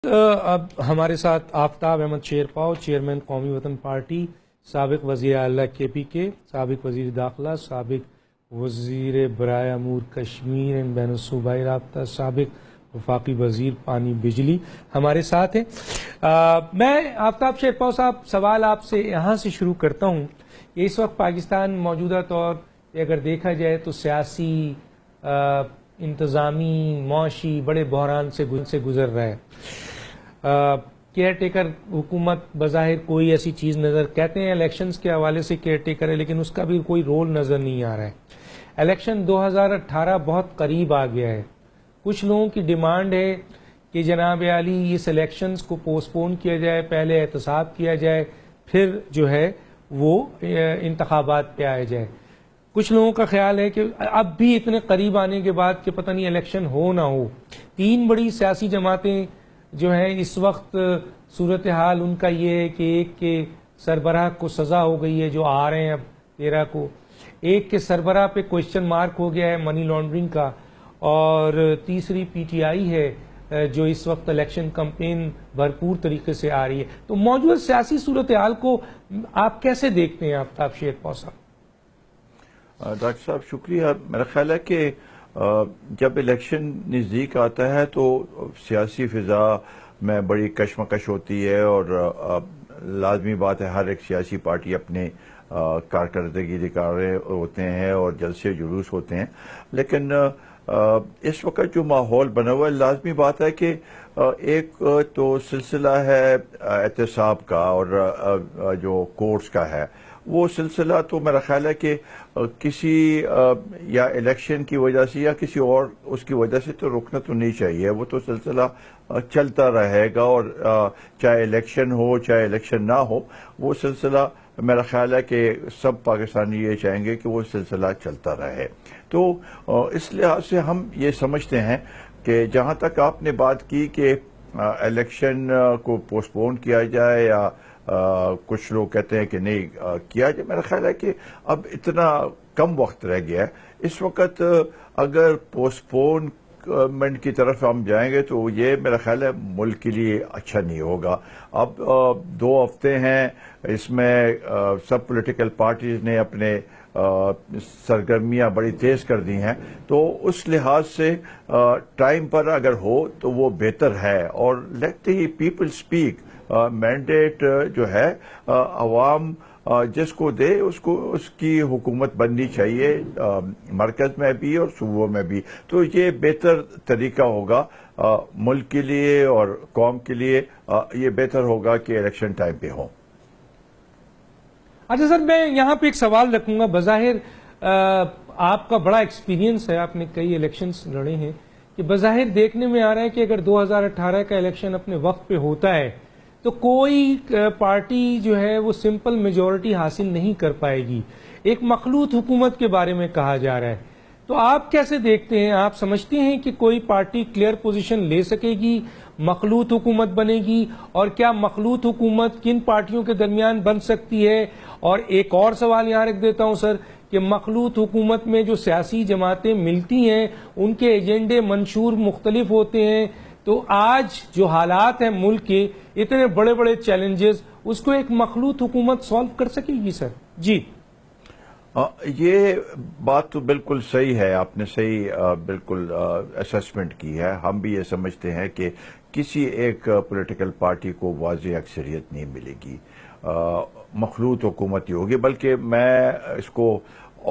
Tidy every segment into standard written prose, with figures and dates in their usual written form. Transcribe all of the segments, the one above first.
اب ہمارے ساتھ آفتاب احمد شیرپاؤ، چیئرمین قومی وطن پارٹی، سابق وزیر اعلیٰ KPK، سابق وزیر داخلہ، سابق وزیر برائے امور کشمیر اینڈ بین الصوبائی رابطہ، سابق وفاقی وزیر پانی بجلی ہمارے ساتھ ہیں۔ میں آفتاب شیرپاؤ صاحب سوال آپ سے یہاں سے شروع کرتا ہوں کہ اس وقت پاکستان موجودہ طور پہ اگر دیکھا جائے تو سیاسی، انتظامی، معاشی بڑے بحران سے گزر رہا ہے۔ کیئر ٹیکر حکومت بظاہر کوئی ایسی چیز نظر، کہتے ہیں الیکشنز کے حوالے سے کیئر ٹیکر ہے، لیکن اس کا بھی کوئی رول نظر نہیں آ رہا ہے۔ الیکشن 2018 بہت قریب آ گیا ہے، کچھ لوگوں کی ڈیمانڈ ہے کہ جناب عالی اس الیکشنز کو پوسٹ پون کیا جائے، پہلے احتساب کیا جائے، پھر جو ہے وہ انتخابات پہ آیا جائے۔ کچھ لوگوں کا خیال ہے کہ اب بھی اتنے قریب آنے کے بعد کہ پتہ نہیں الیکشن ہو نہ ہو۔ تین بڑی سیاسی جماعتیں جو ہیں اس وقت صورتحال ان کا یہ ہے کہ ایک کے سربراہ کو سزا ہو گئی ہے جو آ رہے ہیں اب 13 کو، ایک کے سربراہ پہ کوشچن مارک ہو گیا ہے منی لانڈرنگ کا، اور تیسری PTI ہے جو اس وقت الیکشن کمپین بھرپور طریقے سے آ رہی ہے۔ تو موجودہ سیاسی صورتحال کو آپ کیسے دیکھتے ہیں آفتاب شیرپاؤ صاحب؟ ڈاکٹر صاحب شکریہ۔ میرا خیال ہے کہ جب الیکشن نزدیک آتا ہے تو سیاسی فضا میں بڑی کشمکش ہوتی ہے، اور لازمی بات ہے ہر ایک سیاسی پارٹی اپنے کارکردگی دکھا رہے ہوتے ہیں اور جلسے جلوس ہوتے ہیں، لیکن اس وقت جو ماحول بنا ہوا ہے، لازمی بات ہے کہ ایک تو سلسلہ ہے احتساب کا اور جو کورٹس کا ہے، وہ سلسلہ تو میرا خیال ہے کہ کسی یا الیکشن کی وجہ سے یا کسی اور اس کی وجہ سے تو رکنا تو نہیں چاہیے، وہ تو سلسلہ چلتا رہے گا، اور چاہے الیکشن ہو چاہے الیکشن نہ ہو، وہ سلسلہ میرا خیال ہے کہ سب پاکستانی یہ چاہیں گے کہ وہ سلسلہ چلتا رہے۔ تو اس لحاظ سے ہم یہ سمجھتے ہیں کہ جہاں تک آپ نے بات کی کہ الیکشن کو پوسٹ پون کیا جائے یا کچھ لوگ کہتے ہیں کہ نہیں کیا جائے، میرا خیال ہے کہ اب اتنا کم وقت رہ گیا ہے، اس وقت اگر پوسٹ پونمنٹ کی طرف ہم جائیں گے تو یہ میرا خیال ہے ملک کے لیے اچھا نہیں ہوگا۔ اب 2 ہفتے ہیں، اس میں سب پولیٹیکل پارٹیز نے اپنے سرگرمیاں بڑی تیز کر دی ہیں، تو اس لحاظ سے ٹائم پر اگر ہو تو وہ بہتر ہے، اور let the people speak. Mandate جو ہے عوام جس کو دے اس کی حکومت بننی چاہیے، مرکز میں بھی اور صوبوں میں بھی، تو یہ بہتر طریقہ ہوگا ملک کے لیے اور قوم کے لیے، یہ بہتر ہوگا کہ الیکشن ٹائم پہ ہوں۔ اچھا سر، میں یہاں پہ ایک سوال رکھوں گا۔ بظاہر آپ کا بڑا ایکسپیرینس ہے، آپ نے کئی الیکشنز لڑے ہیں، کہ بظاہر دیکھنے میں آ رہا ہے کہ اگر 2018 کا الیکشن اپنے وقت پہ ہوتا ہے تو کوئی پارٹی جو ہے وہ سمپل میجورٹی حاصل نہیں کر پائے گی۔ ایک مخلوط حکومت کے بارے میں کہا جا رہا ہے، تو آپ کیسے دیکھتے ہیں؟ آپ سمجھتے ہیں کہ کوئی پارٹی کلیئر پوزیشن لے سکے گی، مخلوط حکومت بنے گی؟ اور کیا مخلوط حکومت کن پارٹیوں کے درمیان بن سکتی ہے؟ اور ایک اور سوال یہاں رکھ دیتا ہوں سر، کہ مخلوط حکومت میں جو سیاسی جماعتیں ملتی ہیں ان کے ایجنڈے منشور مختلف ہوتے ہیں، تو آج جو حالات ہیں ملک کے، اتنے بڑے بڑے چیلنجز، اس کو ایک مخلوط حکومت سالو کر سکے گی سر؟ جی یہ بات تو بالکل صحیح ہے، آپ نے صحیح بالکل اسیسمنٹ کی ہے۔ ہم بھی یہ سمجھتے ہیں کہ کسی ایک پولیٹیکل پارٹی کو واضح اکثریت نہیں ملے گی، مخلوط حکومت ہی ہوگی، بلکہ میں اس کو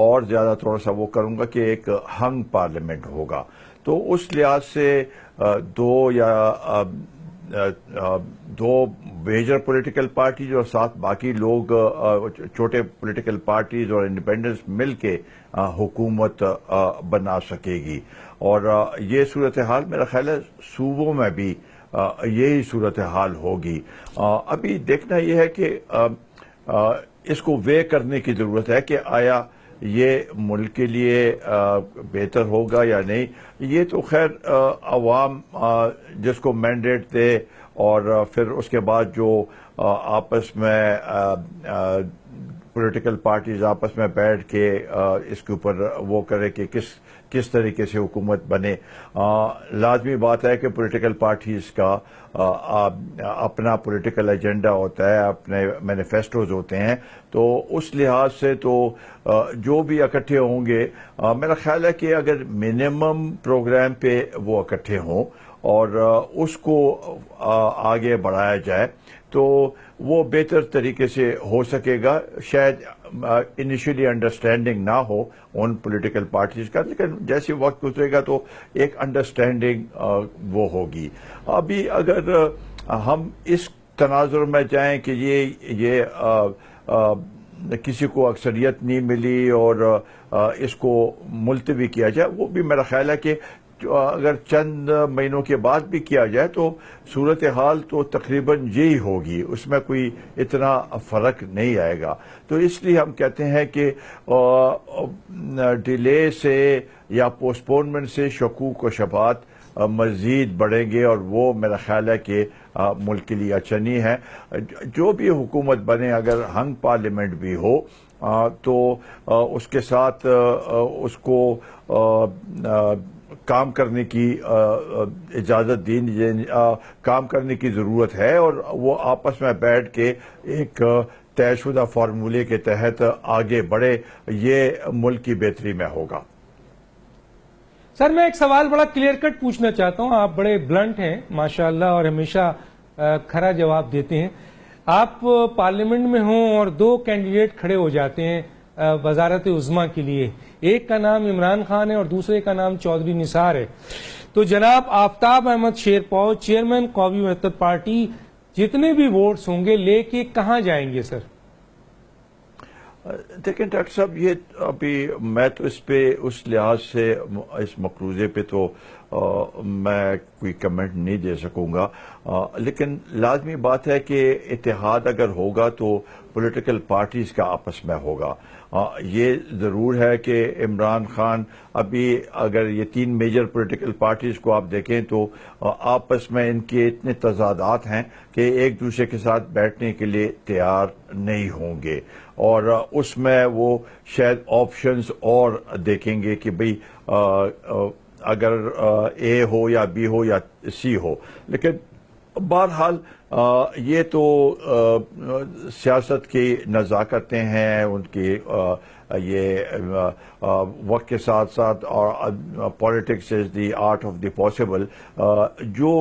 اور زیادہ تھوڑا سا وہ کروں گا کہ ایک ہنگ پارلیمنٹ ہوگا۔ تو اس لحاظ سے دو میجر پولیٹیکل پارٹیز اور ساتھ باقی لوگ چھوٹے پولیٹیکل پارٹیز اور انڈیپینڈنس مل کے حکومت بنا سکے گی، اور یہ صورتحال میرا خیال ہے صوبوں میں بھی یہی صورتحال ہوگی۔ ابھی دیکھنا یہ ہے کہ اس کو وے کرنے کی ضرورت ہے کہ آیا یہ ملک کے لیے بہتر ہوگا یا نہیں۔ یہ تو خیر عوام جس کو مینڈیٹ دے اور پھر اس کے بعد جو آپس میں پولیٹیکل پارٹیز آپس میں بیٹھ کے اس کے اوپر وہ کرے کہ کس طریقے سے حکومت بنے. لازمی بات ہے کہ پولیٹیکل پارٹیز کا اپنا پولیٹیکل ایجنڈا ہوتا ہے, اپنے مینیفیسٹوز ہوتے ہیں, تو اس لحاظ سے تو جو بھی اکٹھے ہوں گے, میرا خیال ہے کہ اگر منیمم پروگرام پہ وہ اکٹھے ہوں اور اس کو آگے بڑھایا جائے تو وہ بہتر طریقے سے ہو سکے گا. شاید انیشلی انڈرسٹینڈنگ نہ ہو ان پولیٹیکل پارٹیز کا, لیکن جیسے وقت گزرے گا تو ایک انڈرسٹینڈنگ وہ ہوگی. ابھی اگر ہم اس تناظر میں جائیں کہ یہ کسی کو اکثریت نہیں ملی اور اس کو ملتوی کیا جائے, وہ بھی میرا خیال ہے کہ اگر چند مہینوں کے بعد بھی کیا جائے تو صورتحال تو تقریباً یہی ہوگی, اس میں کوئی اتنا فرق نہیں آئے گا. تو اس لیے ہم کہتے ہیں کہ ڈیلے سے یا پوسٹ پونمنٹ سے شکوک و شبہات مزید بڑھیں گے, اور وہ میرا خیال ہے کہ ملک کے لیے اچھا نہیں ہے. جو بھی حکومت بنے, اگر ہنگ پارلیمنٹ بھی ہو تو اس کے ساتھ اس کو کام کرنے کی اجازت کام کرنے کی ضرورت ہے, اور وہ آپس میں بیٹھ کے ایک طے شدہ فارمولے کے تحت آگے بڑھے. یہ ملک کی بہتری میں ہوگا. سر میں ایک سوال بڑا کلیئر کٹ پوچھنا چاہتا ہوں. آپ بڑے بلنٹ ہیں ماشاءاللہ اور ہمیشہ کھرا جواب دیتے ہیں. آپ پارلیمنٹ میں ہوں اور دو کینڈیڈیٹ کھڑے ہو جاتے ہیں وزارت عظمیٰ کے لیے, ایک کا نام عمران خان ہے اور دوسرے کا نام چودھری نثار ہے, تو جناب آفتاب احمد شیرپاؤ چیئرمین قومی وحدت پارٹی جتنے بھی ووٹس ہوں گے لے کے کہاں جائیں گے سر؟ دیکھیں ڈاکٹر صاحب, یہ ابھی میں تو اس پہ اس لحاظ سے اس مقروضے پہ تو میں کوئی کمنٹ نہیں دے سکوں گا, لیکن لازمی بات ہے کہ اتحاد اگر ہوگا تو پولیٹیکل پارٹیز کا آپس میں ہوگا. یہ ضرور ہے کہ عمران خان ابھی اگر یہ تین میجر پولیٹیکل پارٹیز کو آپ دیکھیں تو آپس میں ان کے اتنے تضادات ہیں کہ ایک دوسرے کے ساتھ بیٹھنے کے لیے تیار نہیں ہوں گے, اور اس میں وہ شاید آپشنز اور دیکھیں گے کہ بھئی اگر اے ہو یا بی ہو یا سی ہو. لیکن بہرحال یہ تو سیاست کی نزاکتیں ہیں, ان کی یہ وقت کے ساتھ ساتھ, اور politics is the art of the possible, جو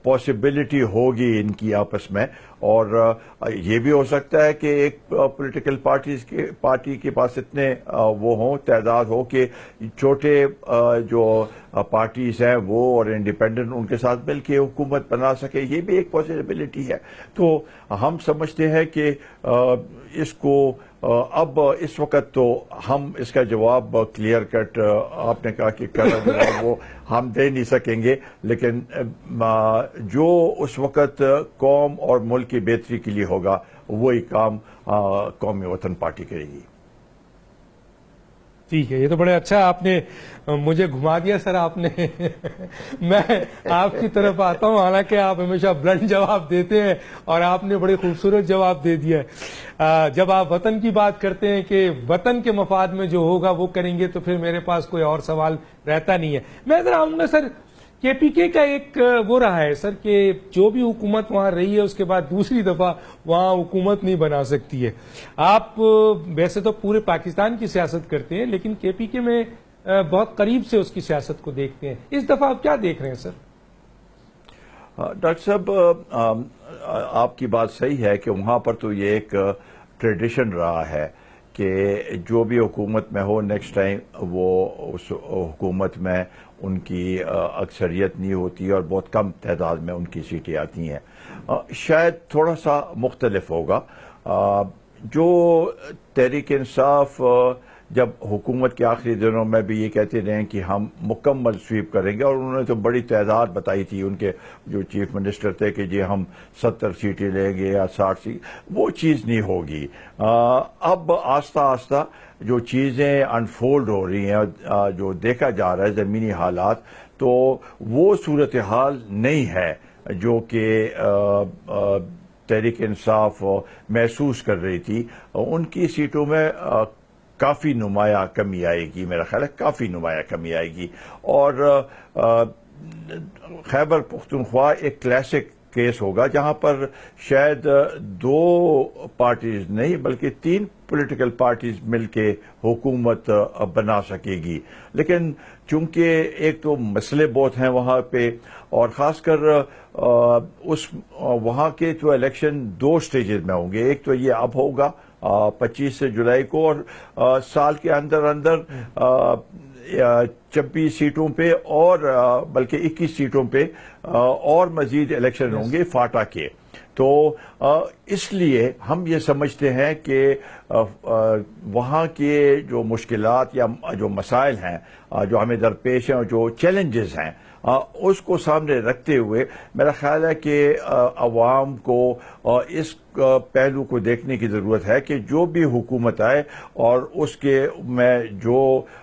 پاسبلٹی ہوگی ان کی آپس میں. اور یہ بھی ہو سکتا ہے کہ ایک پولیٹیکل پارٹی کے پاس اتنے وہ ہوں, تعداد ہو کہ چھوٹے جو پارٹیز ہیں وہ اور انڈیپینڈنٹ ان کے ساتھ مل کے حکومت بنا سکے, یہ بھی ایک پاسبلٹی ہے. تو ہم سمجھتے ہیں کہ اس کو اب اس وقت تو ہم اس کا جواب کلیئر کٹ, آپ نے کہا کہ جواب وہ ہم دے نہیں سکیں گے, لیکن جو اس وقت قوم اور ملک کی بہتری کے لیے ہوگا وہی کام قومی وطن پارٹی کرے گی. ٹھیک ہے, یہ تو بڑے اچھا آپ نے مجھے گھما دیا سر. آپ نے میں آپ کی طرف آتا ہوں, حالانکہ آپ ہمیشہ بلنٹ جواب دیتے ہیں اور آپ نے بڑی خوبصورت جواب دے دیا ہے. جب آپ وطن کی بات کرتے ہیں کہ وطن کے مفاد میں جو ہوگا وہ کریں گے, تو پھر میرے پاس کوئی اور سوال رہتا نہیں ہے. میں ادھر آؤں گا سر, کے پی کے کا ایک وہ رہا ہے سر کہ جو بھی حکومت وہاں رہی ہے اس کے بعد دوسری دفعہ وہاں حکومت نہیں بنا سکتی ہے. آپ ویسے تو پورے پاکستان کی سیاست کرتے ہیں, لیکن کے پی کے میں بہت قریب سے اس کی سیاست کو دیکھتے ہیں. اس دفعہ آپ کیا دیکھ رہے ہیں سر؟ ڈاکٹر صاحب, آپ کی بات صحیح ہے کہ وہاں پر تو یہ ایک ٹریڈیشن رہا ہے کہ جو بھی حکومت میں ہو نیکسٹ ٹائم وہ اس حکومت میں ان کی اکثریت نہیں ہوتی اور بہت کم تعداد میں ان کی سیٹیں آتی ہیں. شاید تھوڑا سا مختلف ہوگا. جو تحریک انصاف جب حکومت کے آخری دنوں میں بھی یہ کہتے رہے کہ ہم مکمل سویپ کریں گے, اور انہوں نے تو بڑی تعداد بتائی تھی, ان کے جو چیف منسٹر تھے کہ جی ہم 70 سیٹیں لیں گے یا 60 سیٹ, وہ چیز نہیں ہوگی. اب آہستہ آہستہ جو چیزیں انفولڈ ہو رہی ہیں, جو دیکھا جا رہا ہے زمینی حالات, تو وہ صورتحال نہیں ہے جو کہ تحریک انصاف محسوس کر رہی تھی، ان کی سیٹوں میں کافی نمایاں کمی آئے گی، میرا خیال ہے کافی نمایاں کمی آئے گی. اور خیبر پختونخوا ایک کلاسک کیس ہوگا جہاں پر شاید 2 پارٹیز نہیں بلکہ 3 پولیٹیکل پارٹیز مل کے حکومت بنا سکے گی. لیکن چونکہ ایک تو مسئلے بہت ہیں وہاں پہ، اور خاص کر وہاں کے تو الیکشن 2 سٹیجز میں ہوں گے. ایک تو یہ اب ہوگا 25 جولائی کو، اور سال کے اندر 26 سیٹوں پہ اور بلکہ 21 سیٹوں پہ اور مزید الیکشن ہوں گے فاٹا کے. تو اس لیے ہم یہ سمجھتے ہیں کہ وہاں کے جو مشکلات یا جو مسائل ہیں جو ہمیں درپیش ہیں اور جو چیلنجز ہیں اس کو سامنے رکھتے ہوئے میرا خیال ہے کہ عوام کو اس پہلو کو دیکھنے کی ضرورت ہے کہ جو بھی حکومت آئے اور اس کے میں جو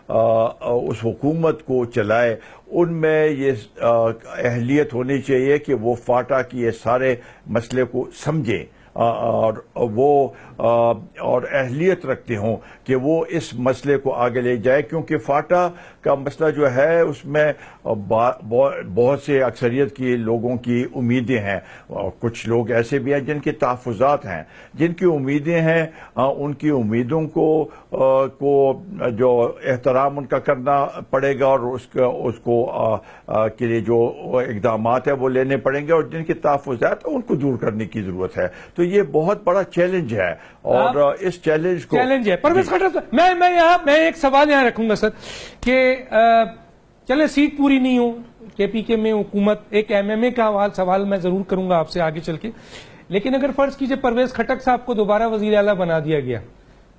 اس حکومت کو چلائے ان میں یہ اہلیت ہونی چاہیے کہ وہ فاٹا کی یہ سارے مسئلے کو سمجھیں اور وہ اور اہلیت رکھتے ہوں کہ وہ اس مسئلے کو آگے لے جائے، کیونکہ فاٹا کا مسئلہ جو ہے اس میں بہت سے اکثریت کی لوگوں کی امیدیں ہیں، اور کچھ لوگ ایسے بھی ہیں جن کے تحفظات ہیں، جن کی امیدیں ہیں ان کی امیدوں کو جو احترام ان کا کرنا پڑے گا، اور اس کو کے لیے جو اقدامات ہیں وہ لینے پڑیں گے، اور جن کے تحفظات ہیں ان کو دور کرنے کی ضرورت ہے. تو یہ بہت بڑا چیلنج ہے، اور اس چیلنج کو ہے. پرویز خٹک میں ایک سوال یہاں رکھوں گا سر کہ چلے سیٹ پوری نہیں ہو کے پی کے میں حکومت، ایک ایم ایم اے کا سوال میں ضرور کروں گا آپ سے آگے چل کے، لیکن اگر فرض کیجئے پرویز خٹک صاحب کو دوبارہ وزیر اعلیٰ بنا دیا گیا،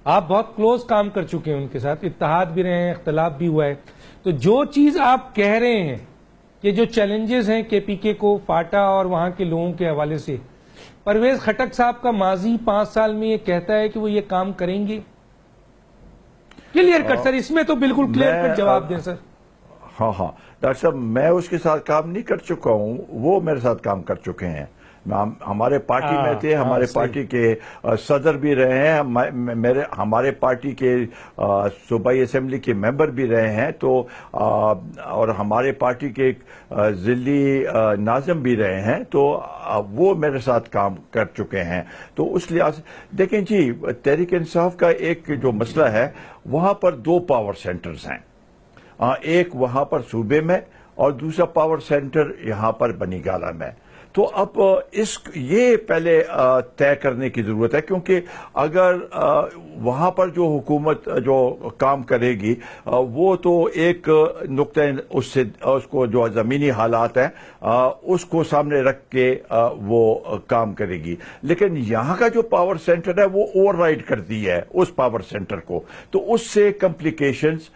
آپ بہت کلوز کام کر چکے ہیں ان کے ساتھ، اتحاد بھی رہے ہیں، اختلاف بھی ہوا ہے، تو جو چیز آپ کہہ رہے ہیں کہ جو چیلنجز ہیں کے پی کے کو فاٹا اور وہاں کے لوگوں کے حوالے سے، پرویز خٹک صاحب کا ماضی 5 سال میں یہ کہتا ہے کہ وہ یہ کام کریں گے؟ کلیئر کٹ سر، اس میں تو بالکل کلیئر کٹ جواب دیں سر. ہاں ڈاکٹر صاحب، میں اس کے ساتھ کام نہیں کر چکا ہوں، وہ میرے ساتھ کام کر چکے ہیں. ہمارے پارٹی میں تھے، ہمارے پارٹی کے صدر بھی رہے ہیں، ہمارے پارٹی کے صوبائی اسمبلی کے ممبر بھی رہے ہیں، تو اور ہمارے پارٹی کے ضلعی ناظم بھی رہے ہیں، تو وہ میرے ساتھ کام کر چکے ہیں. تو اس لحاظ سے دیکھیں جی، تحریک انصاف کا ایک جو مسئلہ ہے وہاں پر 2 پاور سینٹرز ہیں، ایک وہاں پر صوبے میں اور دوسرا پاور سینٹر یہاں پر بنی گالہ میں. تو اب یہ پہلے طے کرنے کی ضرورت ہے، کیونکہ اگر وہاں پر جو حکومت جو کام کرے گی وہ تو ایک نقطہ اس کو جو زمینی حالات ہیں اس کو سامنے رکھ کے وہ کام کرے گی، لیکن یہاں کا جو پاور سینٹر ہے وہ اوور رائڈ کرتی ہے اس پاور سینٹر کو، تو اس سے کمپلیکیشنز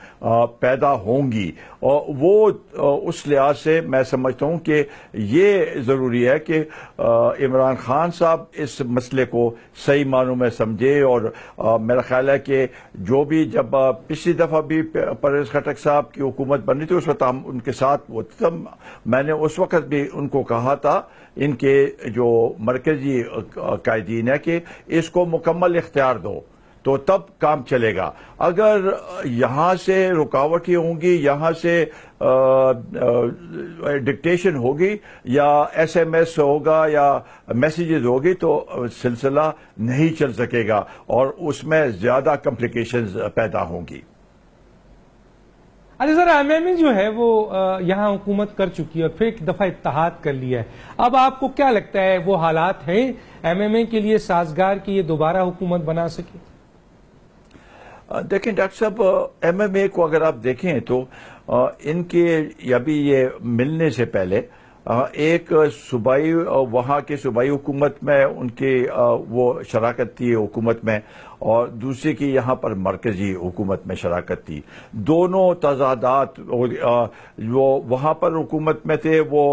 پیدا ہوں گی. اور وہ اس لحاظ سے میں سمجھتا ہوں کہ یہ ضروری ہے کہ عمران خان صاحب اس مسئلے کو صحیح معنوں میں سمجھے. اور میرا خیال ہے کہ جو بھی جب پچھلی دفعہ بھی پرویز خٹک صاحب کی حکومت بنی تھی اس وقت ہم ان کے ساتھ وہ تھے، میں نے اس وقت بھی ان کو کہا تھا، ان کے جو مرکزی قائدین ہے، کہ اس کو مکمل اختیار دو تو تب کام چلے گا. اگر یہاں سے رکاوٹیں ہوں گی، یہاں سے ڈکٹیشن ہوگی یا ایس ایم ایس ہوگا یا میسیجز ہوگی تو سلسلہ نہیں چل سکے گا اور اس میں زیادہ کمپلیکیشنز پیدا ہوں گی. اچھا سر، ایم ایم اے جو ہے وہ یہاں حکومت کر چکی ہے، پھر ایک دفعہ اتحاد کر لیا ہے، اب آپ کو کیا لگتا ہے وہ حالات ہیں ایم ایم اے کے لیے سازگار کہ یہ دوبارہ حکومت بنا سکے؟ دیکھیں ڈاکٹر صاحب، ایم ایم اے کو اگر آپ دیکھیں تو ان کے ابھی یہ ملنے سے پہلے ایک صوبائی وہاں کے صوبائی حکومت میں ان کی وہ شراکت تھی حکومت میں، اور دوسری کی یہاں پر مرکزی حکومت میں شراکت تھی. دونوں تضادات جو وہاں پر حکومت میں تھے وہ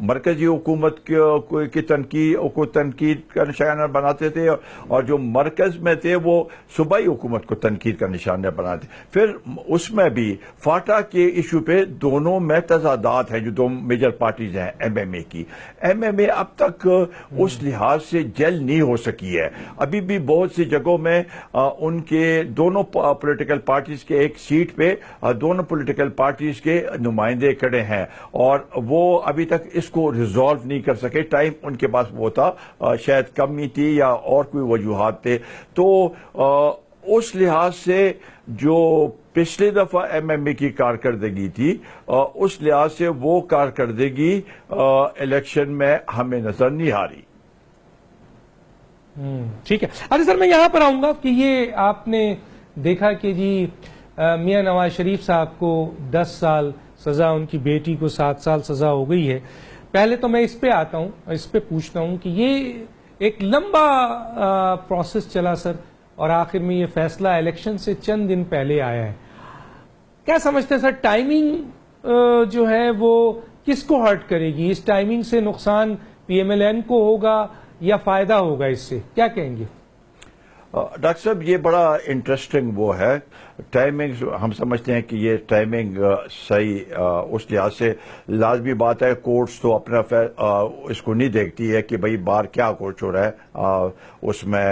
مرکزی حکومت کی تنقید کا نشانہ بناتے تھے, اور جو مرکز میں تھے وہ صوبائی حکومت کو تنقید کا نشانہ بناتے. پھر اس میں بھی فاٹا کے ایشو پہ دونوں میں تضادات ہیں. جو دو میجر پارٹیز ہیں ایم ایم اے کی, ایم ایم اے اب تک اس لحاظ سے جل نہیں ہو سکی ہے. ابھی بھی بہت سی جگہوں میں ان کے دونوں پولیٹیکل پارٹیز کے ایک سیٹ پہ دونوں پولیٹیکل پارٹیز کے نمائندے کھڑے ہیں, اور وہ ابھی تک اس کو ریزالو نہیں کر سکے. ٹائم ان کے پاس وہ تھا, شاید کمی تھی یا اور کوئی وجوہات تھے. تو اس لحاظ سے جو پچھلی دفعہ ایم ایم اے کی کارکردگی تھی, اس لحاظ سے وہ کارکردگی الیکشن میں ہمیں نظر نہیں آ رہی. ٹھیک ہے. اچھا سر, میں یہاں پر آؤں گا کہ یہ آپ نے دیکھا کہ جی میاں نواز شریف صاحب کو 10 سال سزا, ان کی بیٹی کو 7 سال سزا ہو گئی ہے. پہلے تو میں اس پہ آتا ہوں, اس پہ پوچھتا ہوں کہ یہ ایک لمبا پروسیس چلا سر, اور آخر میں یہ فیصلہ الیکشن سے چند دن پہلے آیا ہے. کیا سمجھتے ہیں سر, ٹائمنگ جو ہے وہ کس کو ہرٹ کرے گی؟ اس ٹائمنگ سے نقصان پی ایم ایل این کو ہوگا یا فائدہ ہوگا اس سے؟ کیا کہیں گے؟ ڈاکٹر صاحب یہ بڑا انٹرسٹنگ وہ ہے ٹائمنگ. ہم سمجھتے ہیں کہ یہ ٹائمنگ صحیح اس لحاظ سے لازمی بات ہے. کورٹس تو اپنا اس کو نہیں دیکھتی ہے کہ بھئی باہر کیا کچھ ہو رہا ہے, اس میں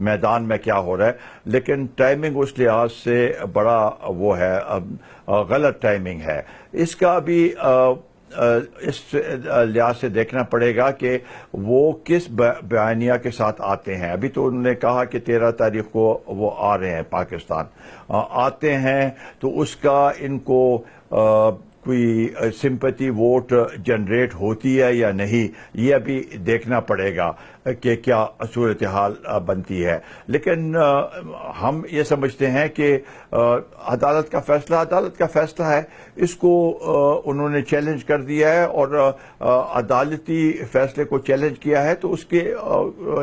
میدان میں کیا ہو رہا ہے, لیکن ٹائمنگ اس لحاظ سے بڑا وہ ہے, غلط ٹائمنگ ہے. اس کا بھی اس لحاظ سے دیکھنا پڑے گا کہ وہ کس بیانیہ کے ساتھ آتے ہیں. ابھی تو انہوں نے کہا کہ 13 تاریخ کو وہ آ رہے ہیں پاکستان, آتے ہیں تو اس کا ان کو کوئی سمپتی ووٹ جنریٹ ہوتی ہے یا نہیں, یہ ابھی دیکھنا پڑے گا کہ کیا صورتحال بنتی ہے. لیکن ہم یہ سمجھتے ہیں کہ عدالت کا فیصلہ ہے, اس کو انہوں نے چیلنج کر دیا ہے, اور عدالتی فیصلے کو چیلنج کیا ہے, تو اس کے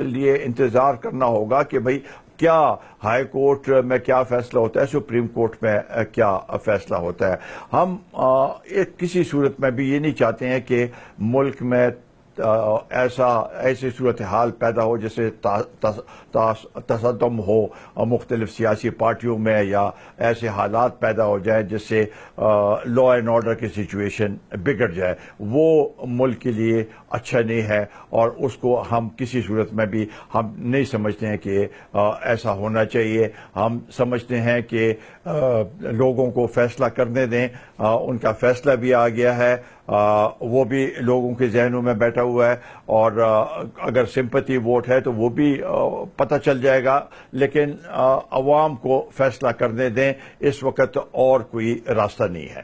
لیے انتظار کرنا ہوگا کہ بھئی کیا ہائی کورٹ میں کیا فیصلہ ہوتا ہے, سپریم کورٹ میں کیا فیصلہ ہوتا ہے. ہم کسی صورت میں بھی یہ نہیں چاہتے ہیں کہ ملک میں ایسی صورتحال پیدا ہو جیسے تصادم ہو مختلف سیاسی پارٹیوں میں, یا ایسے حالات پیدا ہو جائیں جس سے لا اینڈ آرڈر کی سچویشن بگڑ جائے. وہ ملک کے لیے اچھا نہیں ہے, اور اس کو ہم کسی صورت میں بھی ہم نہیں سمجھتے ہیں کہ ایسا ہونا چاہیے. ہم سمجھتے ہیں کہ لوگوں کو فیصلہ کرنے دیں. ان کا فیصلہ بھی آ گیا ہے, وہ بھی لوگوں کے ذہنوں میں بیٹھا ہوا ہے, اور اگر سمپتی ووٹ ہے تو وہ بھی پتہ چل جائے گا. لیکن عوام کو فیصلہ کرنے دیں, اس وقت اور کوئی راستہ نہیں ہے.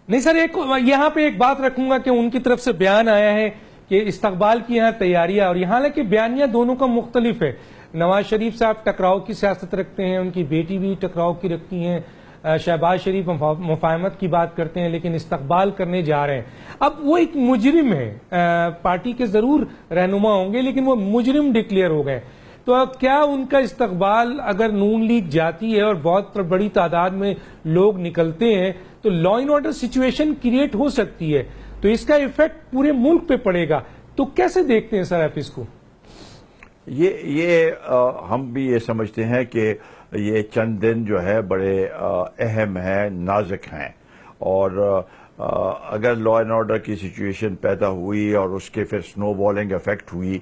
نہیں سر, یہاں پہ ایک بات رکھوں گا کہ ان کی طرف سے بیان آیا ہے کہ استقبال کی یہاں تیاریاں, اور یہاں کہ بیانیہ دونوں کا مختلف ہے. نواز شریف صاحب ٹکراؤ کی سیاست رکھتے ہیں, ان کی بیٹی بھی ٹکراؤ کی رکھتی ہیں, شہباز شریف مفاہمت کی بات کرتے ہیں, لیکن استقبال کرنے جا رہے ہیں. اب وہ ایک مجرم ہے, پارٹی کے ضرور رہنما ہوں گے لیکن وہ مجرم ڈکلیئر ہو گئے. تو اب کیا ان کا استقبال اگر نون لیگ جاتی ہے اور بہت بڑی تعداد میں لوگ نکلتے ہیں تو law and order situation create ہو سکتی ہے, تو اس کا ایفیکٹ پورے ملک پہ پڑے گا. تو کیسے دیکھتے ہیں سر آپ اس کو؟ یہ ہم بھی یہ سمجھتے ہیں کہ یہ چند دن جو ہے بڑے اہم ہیں, نازک ہیں, اور اگر لا اینڈ آرڈر کی سچویشن پیدا ہوئی اور اس کے پھر سنو بالنگ افیکٹ ہوئی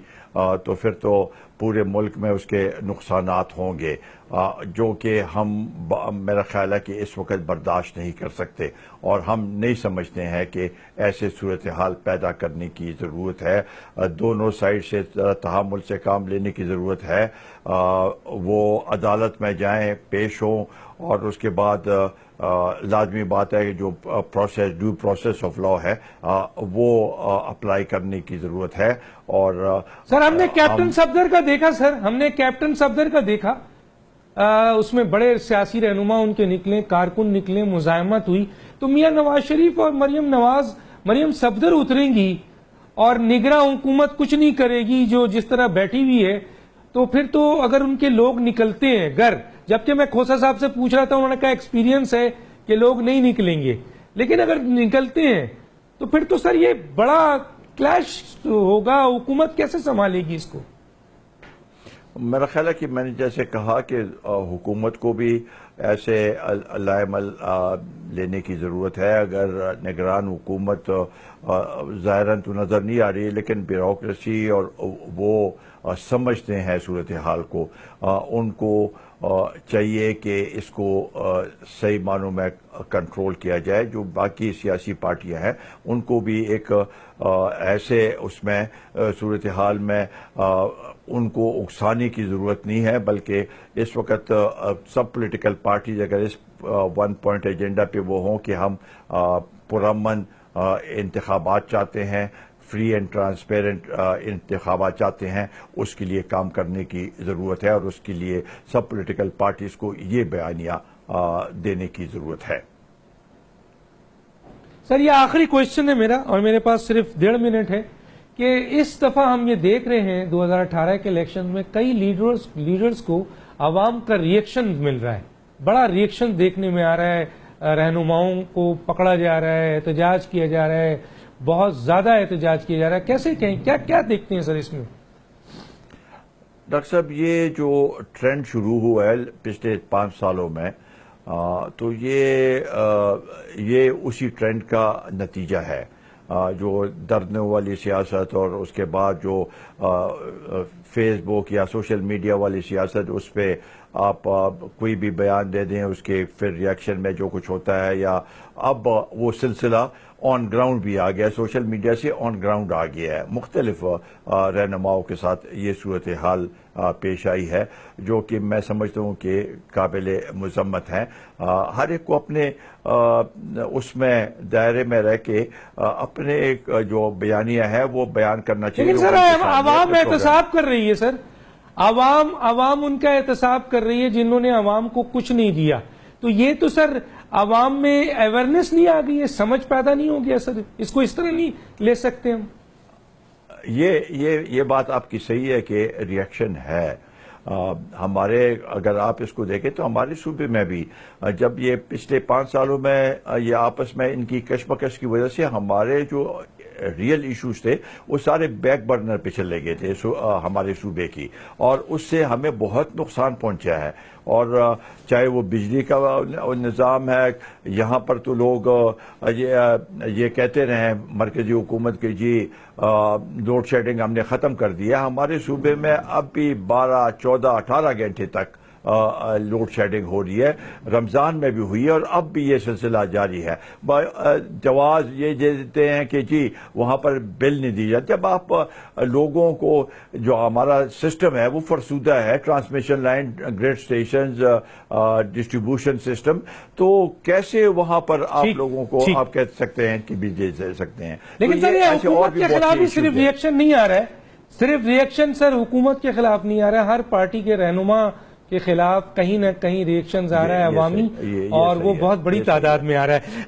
تو پھر تو پورے ملک میں اس کے نقصانات ہوں گے, جو کہ میرا خیال ہے کہ اس وقت برداشت نہیں کر سکتے, اور ہم نہیں سمجھتے ہیں کہ ایسے صورتحال پیدا کرنے کی ضرورت ہے. دونوں سائڈ سے تحمل سے کام لینے کی ضرورت ہے. وہ عدالت میں جائیں, پیش ہوں, اور اس کے بعد لازمی بات ہے کہ جو ڈیو پروسیس آف لا ہے وہ اپلائی کرنے کی ضرورت ہے. اور سر ہم نے کیپٹن صفدر کا دیکھا, کیپٹن صفدر کا دیکھا, اس میں بڑے سیاسی رہنما ان کے نکلے, کارکن نکلے, مزاحمت ہوئی. تو میاں نواز شریف اور مریم صفدر اتریں گی اور نگراں حکومت کچھ نہیں کرے گی جو جس طرح بیٹھی ہوئی ہے, تو پھر تو اگر ان کے لوگ نکلتے ہیں گھر، جبکہ میں کھوسا صاحب سے پوچھ رہا تھا، انہوں نے کہا ایکسپیرینس ہے کہ لوگ نہیں نکلیں گے، لیکن اگر نکلتے ہیں تو پھر تو سر یہ بڑا کلیش ہوگا، حکومت کیسے سنبھالے گی اس کو؟ میرا خیال ہے کہ میں نے جیسے کہا کہ حکومت کو بھی ایسے لائے عمل لینے کی ضرورت ہے. اگر نگران حکومت ظاہراً تو نظر نہیں آ رہی ہے، لیکن بیوروکریسی اور وہ سمجھتے ہیں صورتحال کو، ان کو چاہیے کہ اس کو صحیح معنوں میں کنٹرول کیا جائے. جو باقی سیاسی پارٹیاں ہیں ان کو بھی ایک ایسے اس میں صورتحال میں ان کو اکسانے کی ضرورت نہیں ہے، بلکہ اس وقت سب پولیٹیکل پارٹیز اگر اس ون پوائنٹ ایجنڈا پہ وہ ہوں کہ ہم پرامن انتخابات چاہتے ہیں، فری اینڈ ٹرانسپیرنٹ انتخابات چاہتے ہیں، اس کے لیے کام کرنے کی ضرورت ہے، اور اس کے لیے سب پولیٹیکل پارٹیز کو یہ بیانیہ دینے کی ضرورت ہے. سر یہ آخری کوشچن ہے میرا، اور میرے پاس صرف 1.5 منٹ ہے، کہ اس دفعہ ہم یہ دیکھ رہے ہیں 2018 کے الیکشن میں کئی لیڈرز کو عوام کا ریئیکشن مل رہا ہے، بڑا ریئیکشن دیکھنے میں آ رہا ہے، رہنماؤں کو پکڑا جا رہا ہے، احتجاج کیا جا رہا ہے، بہت زیادہ احتجاج کیا جا رہا ہے. کیسے کہیں کیا دیکھتے ہیں سر اس میں؟ ڈاکٹر صاحب یہ جو ٹرینڈ شروع ہوا ہے پچھلے 5 سالوں میں، تو یہ اسی ٹرینڈ کا نتیجہ ہے. جو دردنے والی سیاست اور اس کے بعد جو فیس بک یا سوشل میڈیا والی سیاست، اس پہ آپ کوئی بھی بیان دے دیں، اس کے پھر ریئیکشن میں جو کچھ ہوتا ہے، یا اب وہ سلسلہ آن گراؤنڈ بھی آ گیا، سوشل میڈیا سے آن گراؤنڈ آ گیا ہے. مختلف رہنماؤں کے ساتھ یہ صورتحال پیش آئی ہے، جو کہ میں سمجھتا ہوں کہ قابل مذمت ہیں. ہر ایک کو اپنے اس میں دائرے میں رہ کے اپنے جو بیانیہ ہے وہ بیان کرنا چاہیے. لیکن سر عوام احتساب کر رہی ہے، سر عوام ان کا احتساب کر رہی ہے جنہوں نے عوام کو کچھ نہیں دیا. تو یہ تو سر عوام میں اویئرنیس نہیں آ گئی ہے، سمجھ پیدا نہیں ہو گیا سر، اس کو اس طرح نہیں لے سکتے ہم. یہ بات آپ کی صحیح ہے کہ ریئیکشن ہے. ہمارے اگر آپ اس کو دیکھیں تو ہمارے صوبے میں بھی جب یہ پچھلے 5 سالوں میں یہ آپس میں ان کی کشمکش کی وجہ سے ہمارے جو ریئل ایشوز تھے وہ سارے بیک برنر پہ چلے گئے تھے ہمارے صوبے کی، اور اس سے ہمیں بہت نقصان پہنچا ہے. اور چاہے وہ بجلی کا نظام ہے، یہاں پر تو لوگ یہ کہتے رہے مرکزی حکومت کے جی لوڈ شیڈنگ ہم نے ختم کر دیا. ہمارے صوبے میں اب بھی 12، 14، 18 گھنٹے تک لوڈ شیڈنگ ہو رہی ہے. رمضان میں بھی ہوئی ہے، اور اب بھی یہ سلسلہ جاری ہے. جواز یہ دیتے ہیں کہ جی وہاں پر بل نہیں دی جاتی. جب آپ لوگوں کو، جو ہمارا سسٹم ہے وہ فرسودہ ہے، transmission line, grid stations, distribution system, تو کیسے وہاں پر آپ لوگوں کو آپ کہہ سکتے ہیں کہ بھی دے سکتے ہیں؟ لیکن سر یہ حکومت کے خلاف بھی صرف ریئیکشن نہیں آ رہا ہے، صرف ریئیکشن سر حکومت کے خلاف نہیں آ رہا ہے، ہر پارٹی کے رہنما کے خلاف کہیں نہ کہیں ریئیکشنز آ رہا ہے عوامی، اور وہ بہت بڑی تعداد میں آ رہا ہے.